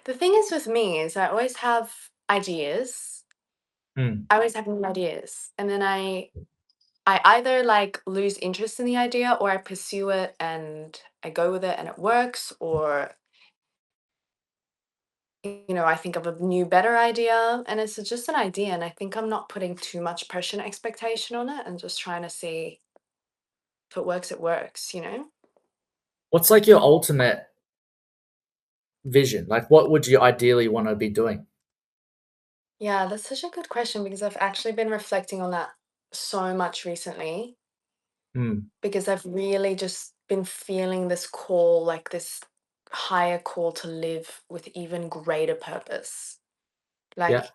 The thing is with me is I always have ideas. Mm, I always have new ideas, and then I either like lose interest in the idea or I pursue it and I go with it and it works, or I think of a new better idea and it's just an idea, and I think I'm not putting too much pressure and expectation on it and just trying to see if it works. what's like your ultimate vision? Like, what would you ideally want to be doing? Yeah, that's such a good question because I've actually been reflecting on that so much recently, Mm, because I've really just been feeling this call, like this higher call to live with even greater purpose. yeah, Like,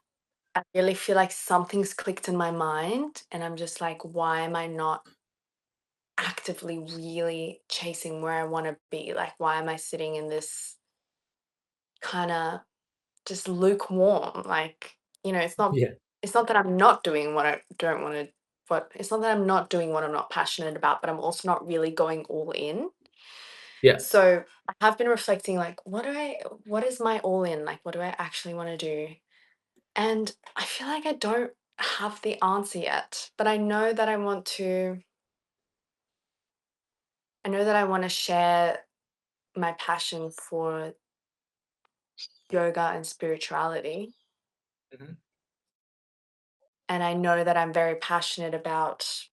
I really feel like something's clicked in my mind, and I'm just like, why am I not actively really chasing where I want to be? Like, why am I sitting in this kind of just lukewarm? Like, it's not yeah, it's not that I'm not doing what I don't want to, but it's not that I'm not doing what I'm not passionate about, but I'm also not really going all in. yeah, So I have been reflecting, like, what is my all in? Like, what do I actually want to do? And I feel like I don't have the answer yet, but I know that I want to share my passion for yoga and spirituality. mhm, And I know that I'm very passionate about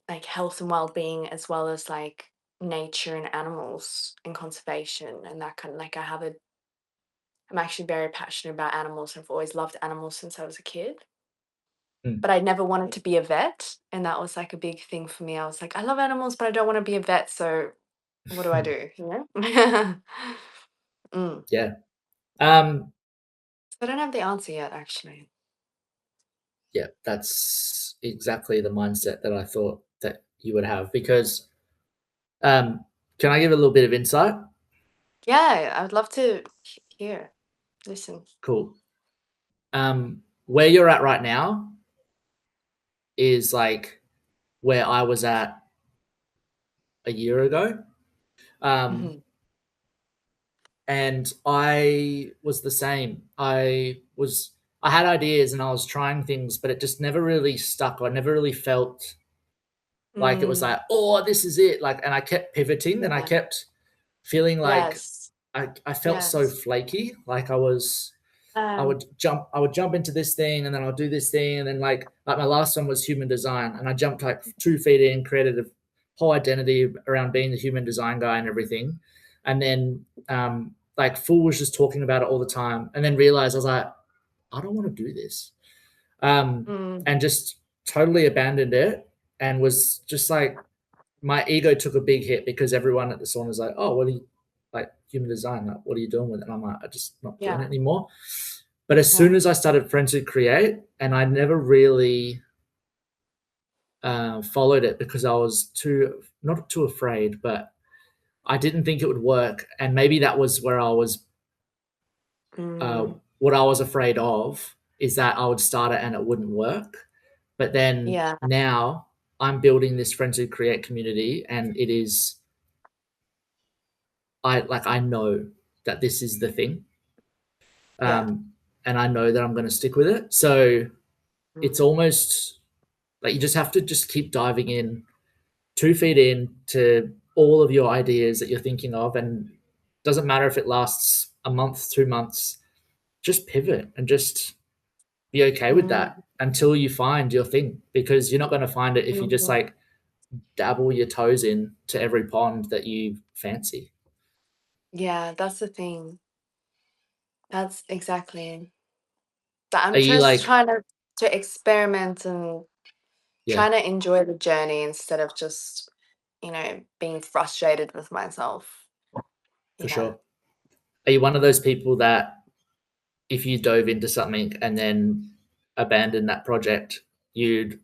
like health and well-being, as well as like nature and animals and conservation and that kind of, like, I'm actually very passionate about animals. I've always loved animals since I was a kid. mm, But I never wanted to be a vet, and that was, like, a big thing for me. I was like, "I love animals, but I don't wanna be a vet, so what do I mm, do?" You know? Mm. yeah. Um, So I don't have the answer yet, actually. yeah, that's exactly the mindset that I thought that you would have because, um, can I give a little bit of insight? Yeah, I would love to hear, listen. Cool. Where you're at right now is like where I was at a year ago. Um, Mhm. and I was the same. I had ideas and I was trying things, but it just never really stuck. I never really felt like it was Mm. like, oh, this is it. Like, and I kept pivoting and I Yeah. kept feeling like Yes. I felt so Yes. flaky. Like Um, I would jump into this thing and then I'll do this thing. And then like my last one was human design. And I jumped like 2 feet in, created a whole identity around being the human design guy and everything. And then like Fool was just talking about it all the time. And then realized I was like, I don't want to do this. mm. And just totally abandoned it and was just like my ego took a big hit because everyone at the salon was like, "Oh, what are you like human design? Like, what are you doing with it?" And I'm like, "I'm just not doing it Yeah. anymore." But as soon Yeah. as I started Friends Who Create, and I never really followed it because I was too not too afraid, but I didn't think it would work, and maybe that was where I was. Mm. What I was afraid of is that I would start it and it wouldn't work. But then Yeah. now I'm building this Friends Who Create community, and it is I know that this is the thing, Yeah. um, and I know that I'm going to stick with it. So it's Mm. almost like you just have to just keep diving in, 2 feet in to all of your ideas that you're thinking of, and doesn't matter if it lasts a month, 2 months. Just pivot and just be okay with Mm. that until you find your thing, because you're not going to find it if you just Mhm. like dabble your toes in to every pond that you fancy. Yeah, that's the thing. That's exactly that. Are I'm you just like, trying to experiment and yeah, trying to enjoy the journey instead of just, being frustrated with myself. for Yeah. sure? Are you one of those people that if you dove into something and then abandoned that project, you'd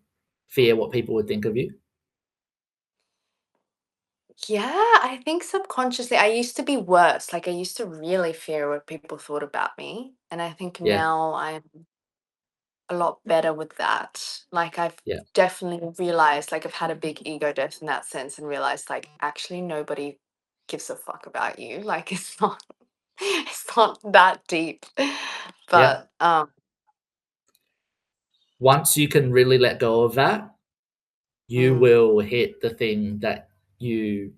fear what people would think of you? Yeah, I think subconsciously I used to be worse. Like, I used to really fear what people thought about me. And I think Yeah, now I'm a lot better with that. Like, I've yeah, definitely realized, like, I've had a big ego death in that sense and realized, like, actually nobody gives a fuck about you. Like, it's not. It's not that deep. Yeah. But Once you can really let go of that, you mm, will hit the thing that you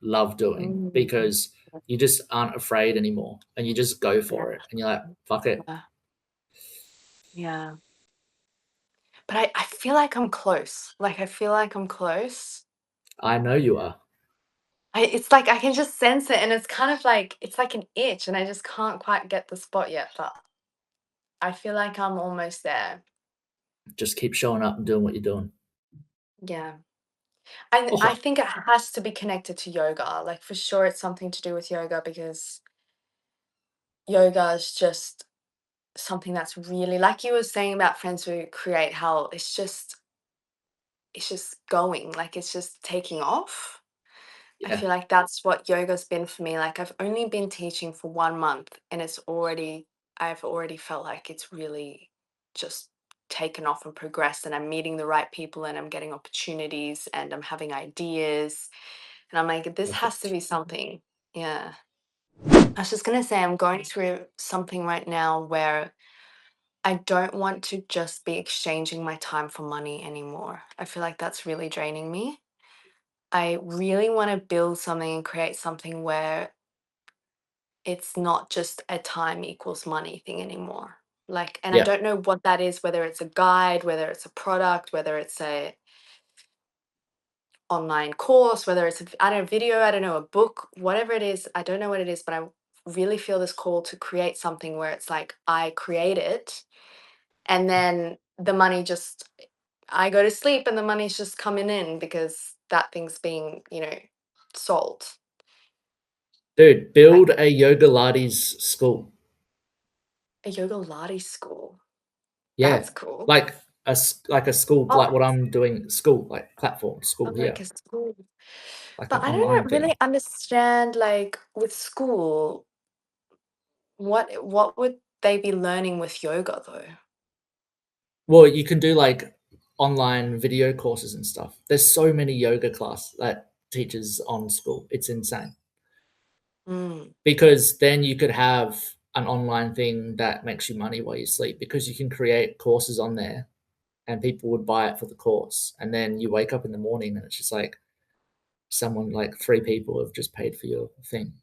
love doing mm, because you just aren't afraid anymore and you just go yeah, for it and you're like, fuck it. yeah, yeah. But I feel like I'm close. Like I feel like I'm close. I know you are. It's like I can just sense it, and it's kind of like it's like an itch, and I just can't quite get the spot yet. But I feel like I'm almost there. Just keep showing up and doing what you're doing. Yeah. I Oh, think it has to be connected to yoga. Like for sure it's something to do with yoga because yoga is just something that's really like you were saying about friends who create how it's just going, like it's just taking off. I yeah. feel like that's what yoga's been for me. Like I've only been teaching for 1 month and I've already felt like it's really just taken off and progressed and I'm meeting the right people and I'm getting opportunities and I'm having ideas. And I'm like, this has to Perfect. be something. Yeah. I was just gonna say I'm going through something right now where I don't want to just be exchanging my time for money anymore. I feel like that's really draining me. I really want to build something and create something where it's not just a time equals money thing anymore. Like, and I Yeah. don't know what that is, whether it's a guide, whether it's a product, whether it's a online course, whether it's a, I don't know, video, I don't know, a book, whatever it is, I don't know what it is, but I really feel this call to create something where it's like I create it and then the money just I go to sleep and the money's just coming in because that thing's being, sold. Dude, Like build a yoga Lattes school. a yoga Latte school. Yeah. That's cool. Like like a school, Oh, like what I'm doing, school, like platform, school like here, a school. like an But I online don't really thing. understand like with school, what would they be learning with yoga though? Well, you can do like online video courses and stuff. There's so many yoga class that teachers on school. It's insane. Mm, Because then you could have an online thing that makes you money while you sleep because you can create courses on there and people would buy it for the course. And then you wake up in the morning and it's just like someone like three people have just paid for your thing.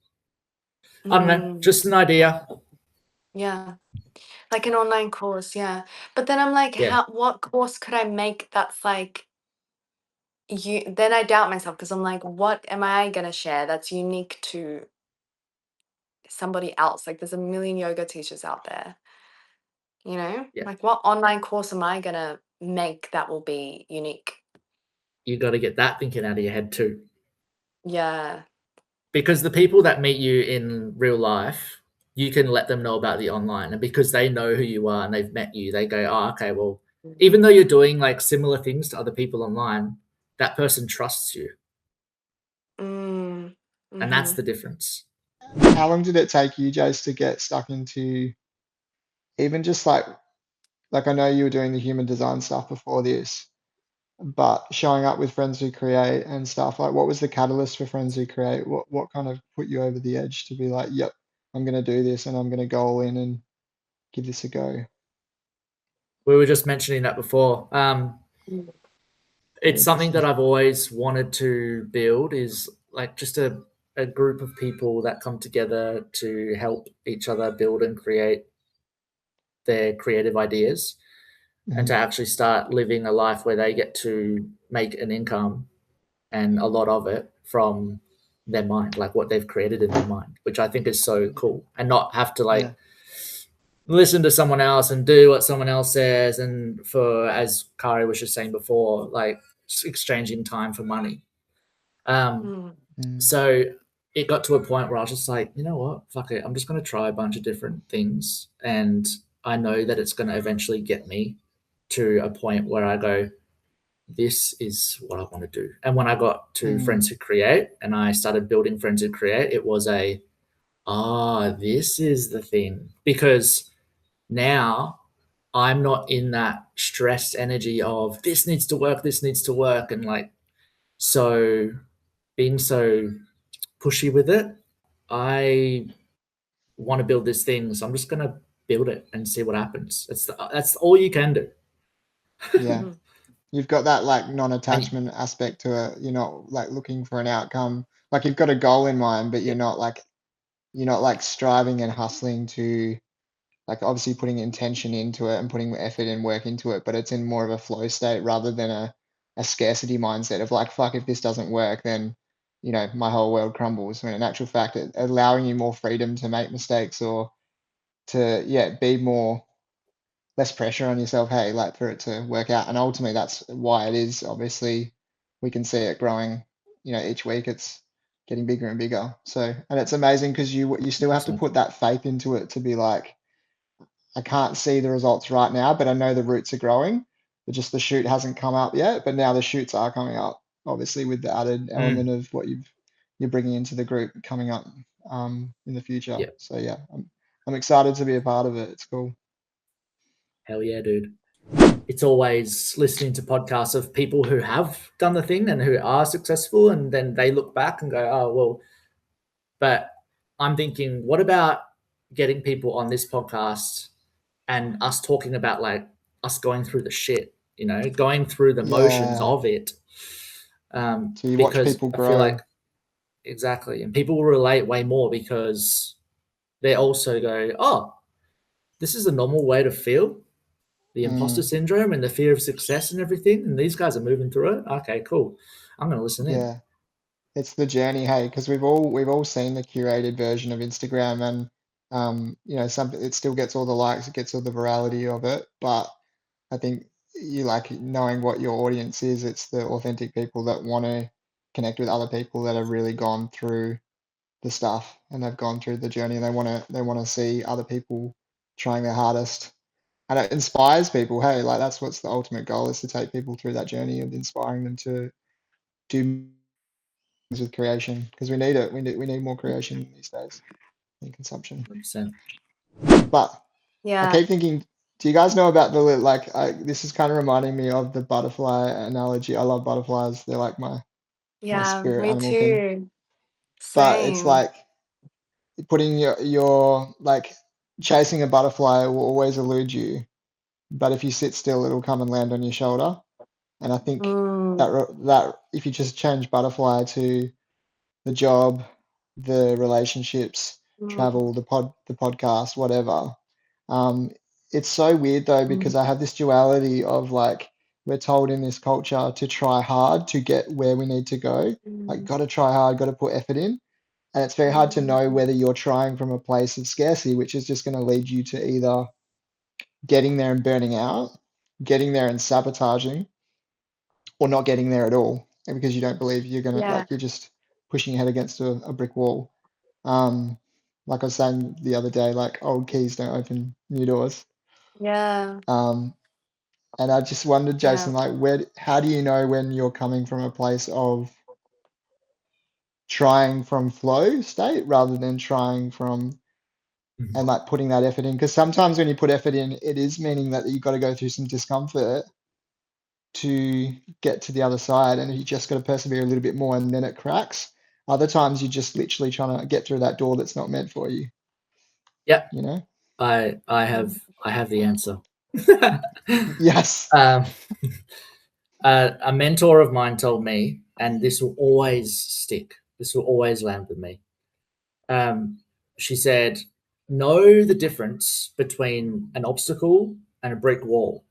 I don't know, mm, just an idea. yeah. Like an online course, yeah. But then I'm like, Yeah, what course could I make that's like you then I doubt myself because I'm like, what am I gonna share that's unique to somebody else? Like there's a million yoga teachers out there, you know? yeah. Like what online course am I gonna make that will be unique? You got to get that thinking out of your head too. Yeah. Because the people that meet you in real life, you can let them know about the online. And because they know who you are and they've met you, they go, oh, okay, well, even though you're doing like similar things to other people online, that person trusts you. Mm. And that's Mm-hmm. the difference. How long did it take you, Jace, to get stuck into even just like I know you were doing the human design stuff before this, but showing up with Friends Who Create and stuff, like what was the catalyst for Friends Who Create? What kind of put you over the edge to be like, yep, I'm gonna do this and I'm gonna go all in and give this a go? We were just mentioning that before. Mm. It's something that Interesting. I've always wanted to build is like just a group of people that come together to help each other build and create their creative ideas and to Mhm. actually start living a life where they get to make an income and a lot of it from their mind, like what they've created in their mind, which I think is so Yeah. cool. And not have to like Yeah. listen to someone else and do what someone else says. And for, as Kari was just saying before, like exchanging time for money. Um, Mm. Mm. so it got to a point where I was just like, you know what, fuck it, I'm just going to try a bunch of different things, and I know that it's going to eventually get me to a point where I go, this is what I want to do. And when I got to Friends Mm. Who Create and I started building Friends Who Create, it was a, this is the thing. Because now I'm not in that stressed energy of this needs to work, and like, so being so pushy with it, I want to build this thing, so I'm just going to build it and see what happens. That's all you can do. Yeah. You've got that like And non-attachment aspect to it. You're not like looking for an outcome. Like you've got a goal in mind, but yeah, you're not like striving and hustling to like obviously putting intention into it and putting effort and work into it, but it's in more of a flow state rather than a scarcity mindset of like, fuck, if this doesn't work, then my whole world crumbles. When in actual fact, allowing you more freedom to make mistakes or to be more less pressure on yourself, hey, like for it to work out. And ultimately that's why it is. Obviously we can see it growing, each week it's getting bigger and bigger. So, and it's amazing because you still have to 100%. put that faith into it to be like, I can't see the results right now, but I know the roots are growing. But just the shoot hasn't come up yet, but now the shoots are coming up, obviously with the added Mm, element of what you're bringing into the group coming up in the future. yeah, So yeah, I'm excited to be a part of it. It's cool. hell yeah, dude. It's always listening to podcasts of people who have done the thing and who are successful, and then they look back and go, oh, well, but I'm thinking, what about getting people on this podcast and us talking about like us going through the shit, going through the motions Yeah. of it? So you watch Because people I feel grow. like exactly, and people will relate way more because they also go, oh, this is a normal way to feel, the imposter Mm, syndrome and the fear of success and everything, and these guys are moving through it. Okay, cool. I'm going to listen in. yeah. It's the journey, hey, because we've all seen the curated version of Instagram and some it still gets all the likes, it gets all the virality of it, but I think you like knowing what your audience is. It's the authentic people that want to connect with other people that have really gone through the stuff and they've gone through the journey and they want to see other people trying their hardest. And it inspires people. Hey, like that's what's the ultimate goal is to take people through that journey of inspiring them to do things with creation because we need it. We need more creation these days in consumption. 100%. But I Yeah. keep thinking, do you guys know about this is kind of reminding me of the butterfly analogy. I love butterflies. They're like my Yeah, spirit me animal thing. too. But it's Same. like putting your like chasing a butterfly will always elude you, but if you sit still, it'll come and land on your shoulder. And I think that Mm, that if you just change butterfly to the job, the relationships, mm, travel, the podcast, whatever. Um, it's so weird though because I mm, have this duality of like we're told in this culture to try hard to get where we need to go. Like mm, got to try hard, got to put effort in. And it's very hard to know mm, whether you're trying from a place of scarcity, which is just going to lead you to either getting there and burning out, getting there and sabotaging, or not getting there at all. And because you don't believe you're gonna yeah, like you're just pushing your head against a brick wall. Um, like I was saying the other day, like old keys don't open new doors. yeah, Um, and I just wondered, yeah. Jason, like how do you know when you're coming from a place of trying from flow state rather than trying from and Mhm. like putting that effort in? Because sometimes when you put effort in, it is meaning that you've got to go through some discomfort to get to the other side, and you just got to persevere a little bit more, and then it cracks. Other times you're just literally trying to get through that door that's not meant for you, Yeah, you know? I have the answer. Yes. um, a mentor of mine told me, and this will always stick. This will always land with me. Um, she said, "Know the difference between an obstacle and a brick wall."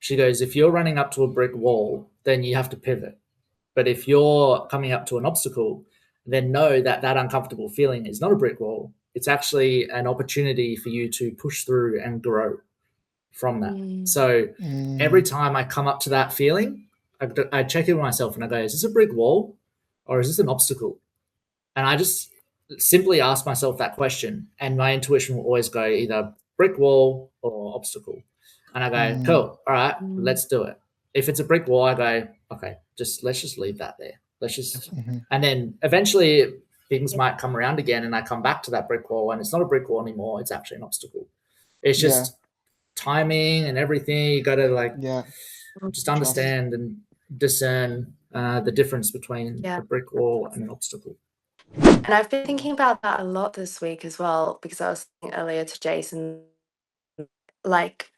She goes, "If you're running up to a brick wall, then you have to pivot. But if you're coming up to an obstacle, then know that that uncomfortable feeling is not a brick wall. It's actually an opportunity for you to push through and grow from that." Mm, So every Mm, time I come up to that feeling, I check in with myself and I go, is this a brick wall or is this an obstacle? And I just simply ask myself that question. And my intuition will always go either brick wall or obstacle. And I go, mm, cool, all right, mm, let's do it. If it's a brick wall, I go, okay, let's just leave that there. Let's just, mhm. and then eventually things yeah, might come around again and I come back to that brick wall and it's not a brick wall anymore. It's actually an obstacle. It's Yeah, just timing and everything. You got to like yeah. just Trust. understand and discern the difference between yeah, a brick wall and an obstacle. And I've been thinking about that a lot this week as well, because I was saying earlier to Jason, like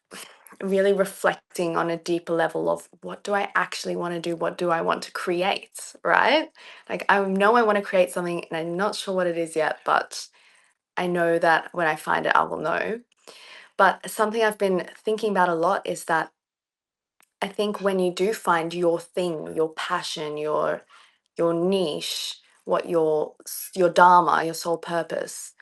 really reflecting on a deeper level of what do I actually want to do? What do I want to create? Right? Like, I know I want to create something and I'm not sure what it is yet, but I know that when I find it, I will know. But something I've been thinking about a lot is that I think when you do find your thing, your passion, your niche, what your dharma, your sole purpose,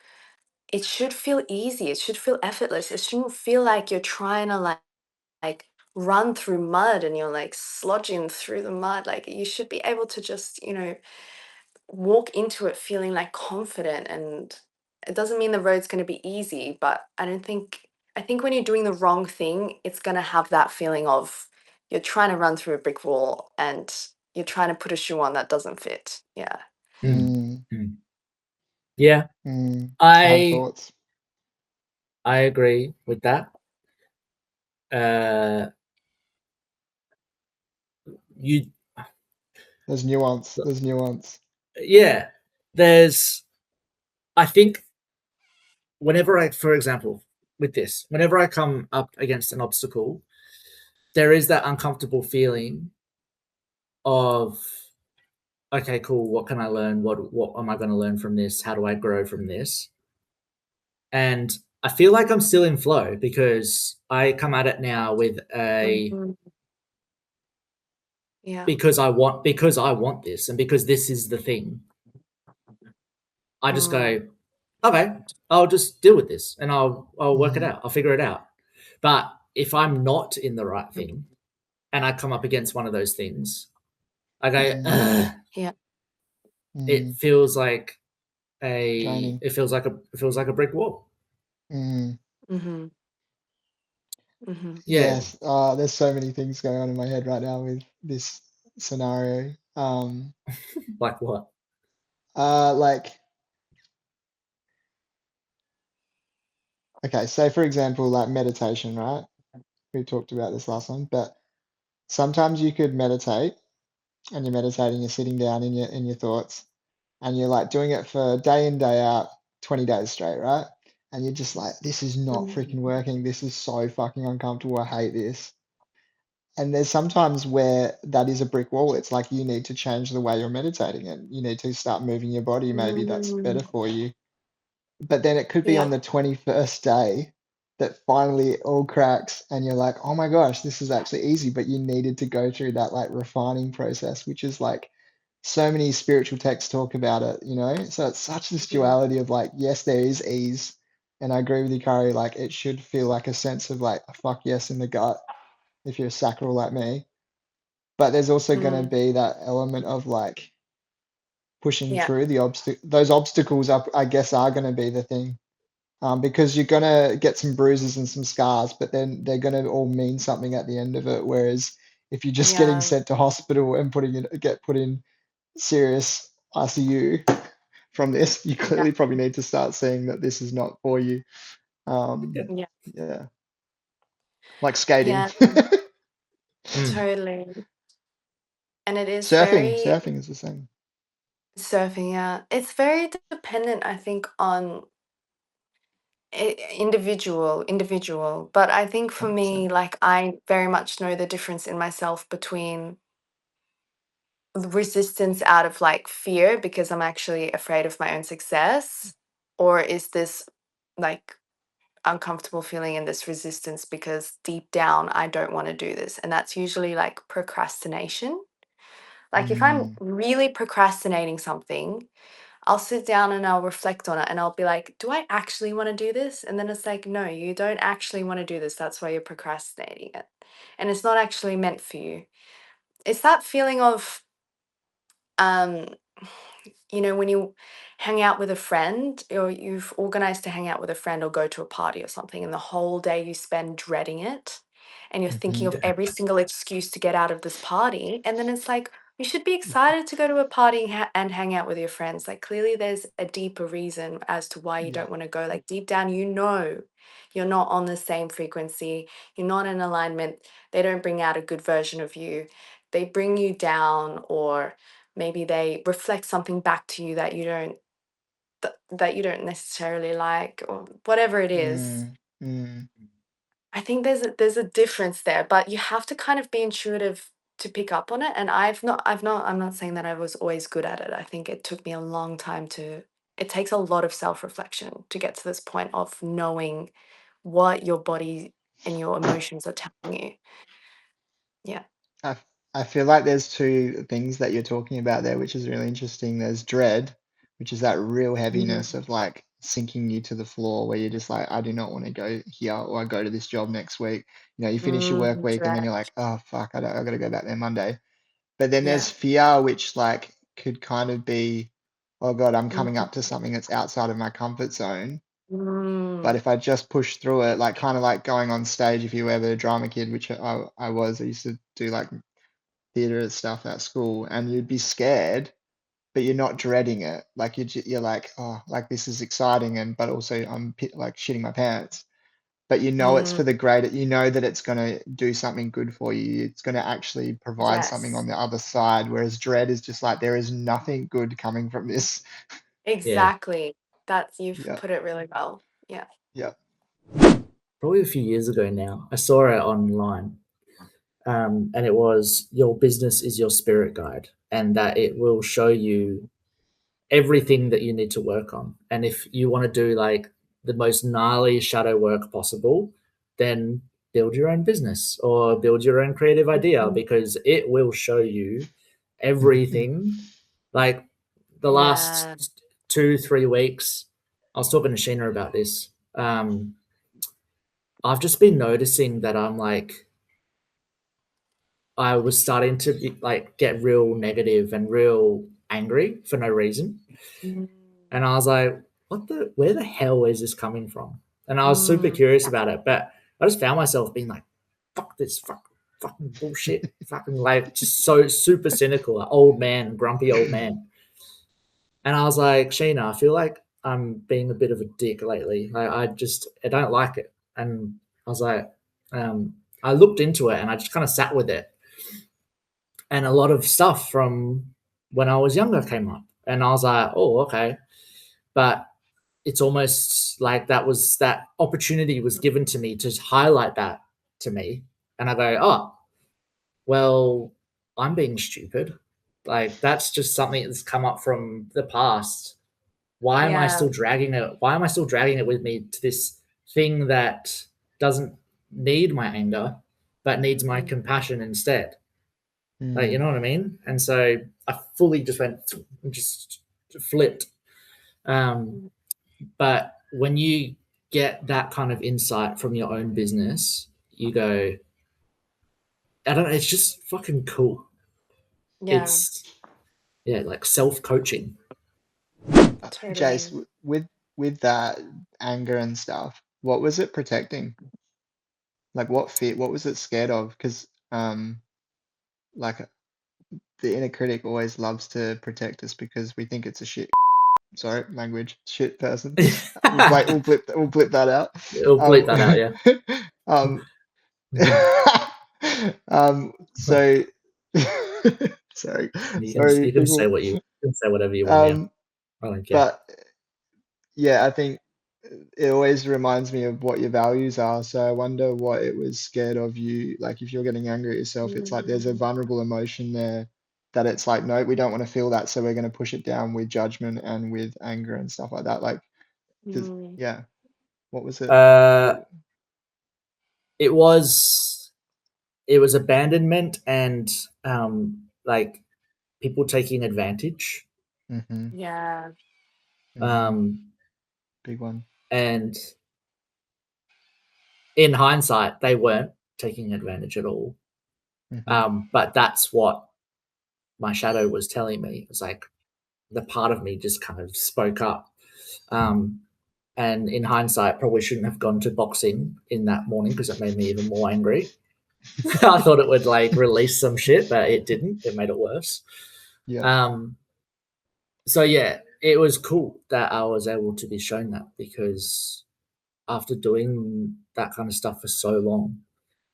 it should feel easy. It should feel effortless. It shouldn't feel like you're trying to like run through mud and you're like slodging through the mud. Like, you should be able to just, walk into it feeling like confident. And it doesn't mean the road's going to be easy, but I think when you're doing the wrong thing, it's going to have that feeling of you're trying to run through a brick wall and you're trying to put a shoe on that doesn't fit. Yeah. Mm, Mm, mm. Yeah, mm. I have I thoughts. I agree with that. Uh, you, There's nuance. There's nuance. yeah. There's, I think, for example, with this, whenever I come up against an obstacle, there is that uncomfortable feeling of, okay, cool. What can I learn? What am I going to learn from this? How do I grow from this? And I feel like I'm still in flow because I come at it now with a Mhm. Yeah. because I want this and because this is the thing. I just Mm. go, okay, I'll just deal with this and I'll work it Mm, out. I'll figure it out. But if I'm not in the right thing and I come up against one of those things, I go, mm, ugh, Yeah. mm. Draining. it feels like a brick wall. Mm. Mhm. Mhm. Yeah, Yes. There's so many things going on in my head right now with this scenario. like what? Like, okay, say for example, like meditation, right? We talked about this last time, but sometimes you could meditate and you're meditating, you're sitting down in your thoughts, and you're like doing it for day in, day out, 20 days straight, right? And you're just like, this is not Mhm. freaking working. This is so fucking uncomfortable. I hate this. And there's sometimes where that is a brick wall. It's like you need to change the way you're meditating and you need to start moving your body. Maybe that's Mm. better for you. But then it could be on Yeah. the 21st day that finally it all cracks and you're like, oh my gosh, this is actually easy. But you needed to go through that like refining process, which is like so many spiritual texts talk about it, you know? So it's such this Yeah. duality of like, yes, there is ease. And I agree with you, Kari, like it should feel like a sense of like a fuck yes in the gut if you're a sacral like me. But there's also going to Mm. be that element of like pushing Yeah. through those obstacles up, I guess, are going to be the thing. Because you're going to get some bruises and some scars, but then they're going to all mean something at the end of it. Whereas if you're just getting Yeah. sent to hospital and get put in serious ICU from this, you Yeah. clearly probably need to start seeing that this is not for you. Yeah. Um, Yeah. yeah, like skating. Yeah. Mm. Totally. And it is Surfing, very surfing is the same. surfing, yeah. It's very dependent, I think, on individual. But I think for me, 100%. like, I very much know the difference in myself between the resistance out of like fear because I'm actually afraid of my own success, or is this like uncomfortable feeling and this resistance because deep down I don't want to do this. And that's usually like procrastination. Like, if I'm Mm, really procrastinating something, I'll sit down and I'll reflect on it and I'll be like, do I actually want to do this? And then it's like, no, you don't actually want to do this. That's why you're procrastinating it. And it's not actually meant for you. It's that feeling of, um, when you hang out with a friend or you've organized to hang out with a friend or go to a party or something, and the whole day you spend dreading it and you're thinking mhm. of every single excuse to get out of this party. And then it's like, you should be excited to go to a party and hang out with your friends. Like, clearly, there's a deeper reason as to why you Yeah. don't want to go. Like, deep down, you're not on the same frequency, you're not in alignment. They don't bring out a good version of you, they bring you down, or maybe they reflect something back to you that you don't that you don't necessarily like, or whatever it is. Mm, mm. I think there's a difference there, but you have to kind of be intuitive to pick up on it. And I'm not saying that I was always good at it. I think it took me a long time to it takes a lot of self-reflection to get to this point of knowing what your body and your emotions are telling you. Yeah. I I feel like there's two things that you're talking about there, which is really interesting. There's dread, which is that real heaviness Mm, of like sinking you to the floor where you're just like, I do not want to go here or I go to this job next week. You know, you finish your work week and then dread. you're like, oh fuck, I gotta go back there Monday. But then there's Yeah. fear, which like could kind of be, oh God, I'm coming Mhm. up to something that's outside of my comfort zone. But Mm, if I just push through it, like kind of like going on stage, if you were ever a drama kid, which I was, I used to do like theater stuff at school, and you'd be scared, but you're not dreading it. Like you're like, oh, like this is exciting, and but also like shitting my pants. But you know it's mm, for the greater. You know that it's gonna do something good for you. It's gonna actually provide something on yes. the other side. Whereas dread is just like there is nothing good coming from this. Yeah. Exactly. That's you've Yeah, put it really well. Yeah. yeah. Probably a few years ago now, I saw it online, and it was your business is your spirit guide, and that it will show you everything that you need to work on. And if you want to do like the most gnarly shadow work possible, then build your own business or build your own creative idea, Mhm. because it will show you everything. Like the Yeah. last 2 3 weeks, I was talking to Sheena about this. I've just been noticing that I was starting to like get real negative and real angry for no reason. Mm, And I was like, where the hell is this coming from? And I was super mm, curious about it, but I just found myself being like, fuck this, fucking bullshit, fucking like just so super cynical, like old man, grumpy old man. And I was like, Sheena, I feel like I'm being a bit of a dick lately. I don't like it. And I was like, um, I looked into it and I just kind of sat with it. And a lot of stuff from when I was younger came up. And I was like, oh, okay. But it's almost like that opportunity was given to me to highlight that to me. And I go, oh, well, I'm being stupid. Like that's just something that's come up from the past. Why am I yeah. still dragging it? Why am I still dragging it with me to this thing that doesn't need my anger, but needs my Mm, compassion instead? Like, you Mm, know what I mean? And so I fully just went, just flipped. Um, mm, but when you get that kind of insight from your own business, you go, I don't know, it's just fucking cool. yeah. It's, yeah, like self coaching. Jace, Totally. with that anger and stuff, what was it protecting? Like what fear? What was it scared of? Because like the inner critic always loves to protect us because we think it's a shit. Sorry, language shit person. We'll blip that out. It'll bleep Um, that out, yeah. um, you so sorry, can sorry, you can say people. what you can say whatever you want, yeah. Um, I don't care. but yeah, I think it always reminds me of what your values are. So I wonder what it was scared of you. Like if you're getting angry at yourself, it's like there's a Mm, vulnerable emotion there that it's like, no, we don't want to feel that. So we're going to push it down with judgment and with anger and stuff like that. Like, mm, yeah, what was it? Uh, What, it was it was abandonment and like people taking advantage. mm-hmm, yeah. mm-hmm, Um, big one. and in hindsight, they weren't taking advantage at all. Mm-hmm, But that's what my shadow was telling me. It was like the part of me just kind of spoke up. Um, and in hindsight, probably shouldn't have gone to boxing in that morning because it made me even more angry. I thought it would like release some shit, but it didn't. It made it worse. yeah. Um, so yeah, it was cool that I was able to be shown that, because after doing that kind of stuff for so long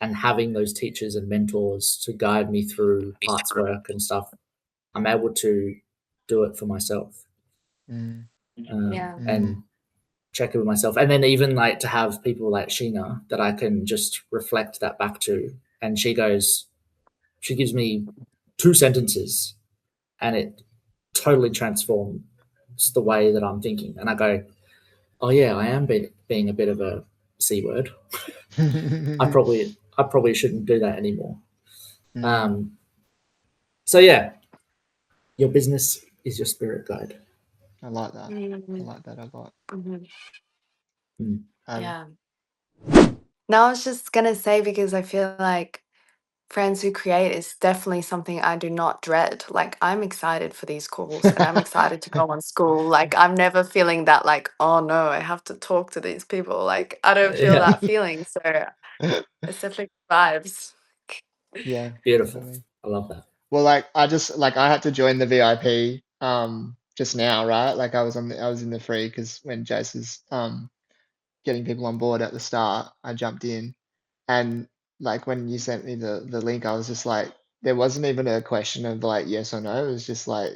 and having those teachers and mentors to guide me through parts work and stuff, I'm able to do it for myself, Mm, Yeah. and check it with myself. And then even like to have people like Sheena that I can just reflect that back to. And she gives me 2 sentences and it totally transforms the way that I'm thinking. And I go, oh yeah, I am being a bit of a C word. mm. I probably shouldn't do that anymore. Mm, Um, so yeah, your business is your spirit guide. I like that. I Mhm. like that a lot. Mhm. Mm. Um, Yeah. Now I was just gonna say because I feel like Friends Who Create is definitely something I do not dread. Like I'm excited for these calls and I'm excited to go on school. Like I'm never feeling that like, oh no, I have to talk to these people. Like I don't feel Yeah, that feeling. So it's definitely vibes. yeah, beautiful. definitely. I love that. Well, like I just like I had to join the VIP just now, right? Like I was in the free because when Jace was getting people on board at the start, I jumped in. And like when you sent me the link, I was just like, there wasn't even a question of like yes or no. It was just like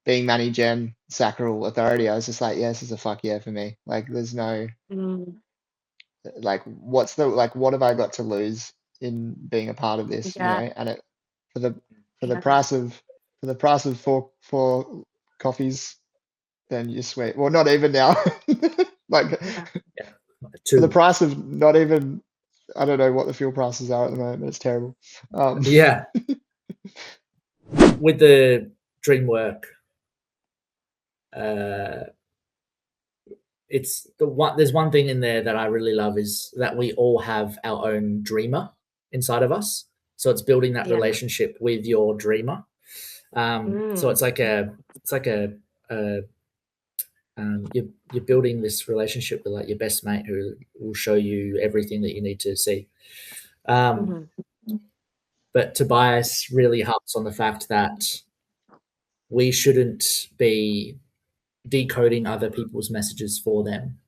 being Manny Gem Sacral Authority. I was just like, yes, it's a fuck yeah for me. Like there's no Mm, like what's the like what have I got to lose in being a part of this, you yeah, know? And it for the for the yeah, price of four coffees, then you sweet. Well, not even now. Like yeah. Yeah, for the two. price of not even I don't know what the fuel prices are at the moment. It's terrible. Um, Yeah, with the dreamwork, uh, it's the one. There's one thing in there that I really love is that we all have our own dreamer inside of us. So it's building that Yeah. relationship with your dreamer. So Mm, it's like a you're building this relationship with like your best mate who will show you everything that you need to see. Um, mhm. but Tobias really harps on the fact that we shouldn't be decoding other people's messages for them.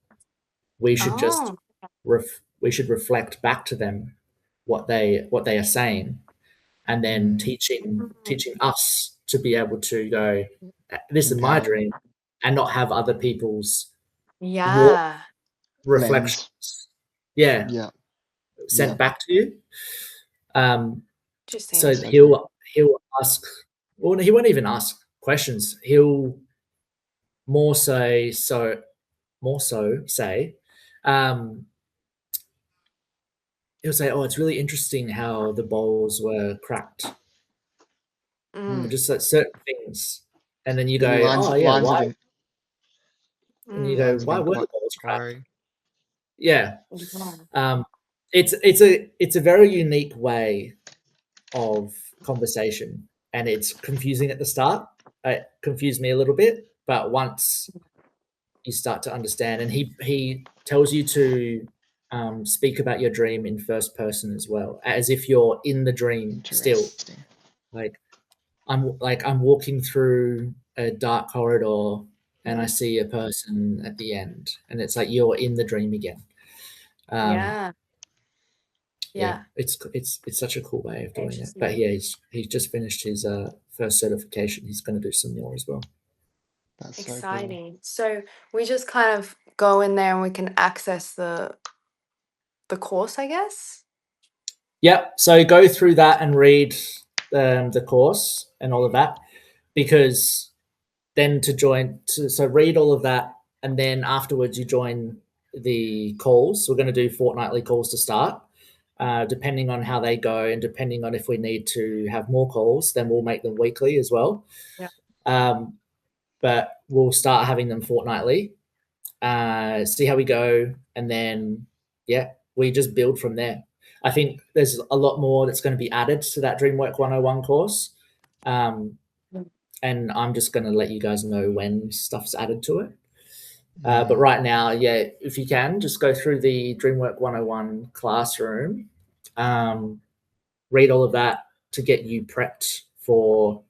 We should just Oh, we should reflect back to them what they are saying, and then mm, teaching us to be able to go, this is my empower them. dream, and not have other people's warped yeah. Lens. reflections, yeah, Yeah. Yeah. sent back to you. Um, Interesting. so That's so cool. he'll ask, well, he won't even ask questions. He'll more so so more so say, um, he'll say, "Oh, it's really interesting how the bowls were cracked," or Mm. Mm, just like certain things, and then you Little go, "Oh yeah, lines why?" of And you mm. go, lines of "Why were the bowls cracked?" inquiry. Yeah, Yeah. um, it's a very unique way of conversation, and it's confusing at the start. It confused me a little bit, but once you start to understand, and he tells you to speak about your dream in first person as well, as if you're in the dream still. Interesting. Like I'm walking through a dark corridor and I see a person at the end, and it's like you're in the dream again. Um, Yeah. yeah, Yeah. it's such a cool way of doing it. But Interesting. yeah, he's just finished his first certification. He's going to do some more as well. That's so cool. Exciting. So we just kind of go in there and we can access the course, I guess. Yep. So go through that and read the course and all of that, because then so read all of that, and then afterwards you join the calls. We're going to do fortnightly calls to start. Depending on how they go, and depending on if we need to have more calls, then we'll make them weekly as well. Yeah. Um, but we'll start having them fortnightly. See how we go, and then yeah, we just build from there. I think there's a lot more that's going to be added to that Dreamwork 101 course, um, Mm, and I'm just going to let you guys know when stuff's added to it. But Mm. right now, yeah, if you can, just go through the Dreamwork 101 classroom, um, read all of that to get you prepped for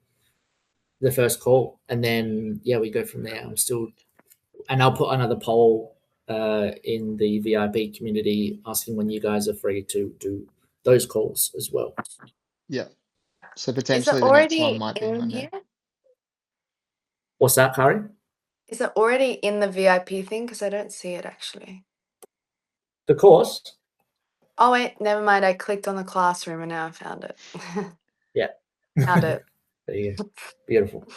the first call, and then yeah, we go from there. And I'll put another poll in the VIP community asking when you guys are free to do those calls as well. Yeah. So Is it potentially the next one already might be in on here? there. What's that, Kari? Is it already in the VIP thing? Because I don't see it actually. The course? Oh wait, never mind. I clicked on the classroom and now I found it. Yeah. Found it. There you go. Beautiful.